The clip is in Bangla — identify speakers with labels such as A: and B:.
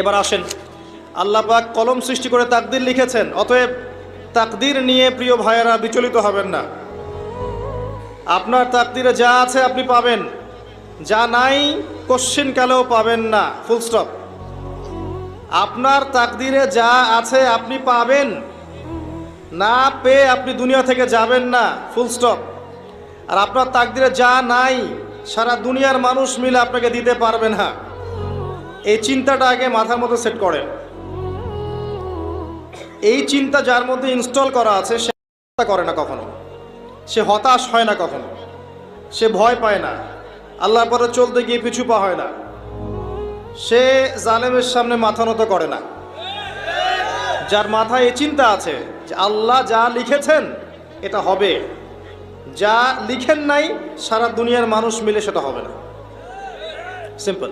A: এবার আসেন, আল্লাহ পাক কলম সৃষ্টি করে তাকদির লিখেছেন, অতএব তাকদির নিয়ে প্রিয় ভাইয়েরা বিচলিত হবেন না। আপনার তাকদিরে যা আছে আপনি পাবেন, যা নাই কোশ্চিন কালেও পাবেন না, ফুল স্টপ। আপনার তাকদিরে যা আছে আপনি পাবেন, না পেয়ে আপনি দুনিয়া থেকে যাবেন না, ফুল স্টপ। আর আপনার তাকদিরে যা নাই সারা দুনিয়ার মানুষ মিলে আপনাকে দিতে পারবে না। এই চিন্তাটা আগে মাথার মধ্যে সেট করেন। এই চিন্তা যার মধ্যে ইনস্টল করা আছে সে করে না কখনো, সে হতাশ হয় না কখনো, সে ভয় পায় না, আল্লাহর পরে চলতে গিয়ে পিছু পা হয় না, সে জালেমের সামনে মাথা নত করে না। যার মাথায় এই চিন্তা আছে যে আল্লাহ যা লিখেছেন এটা হবে, যা লিখেন নাই সারা দুনিয়ার মানুষ মিলে সেটা হবে না, সিম্পল।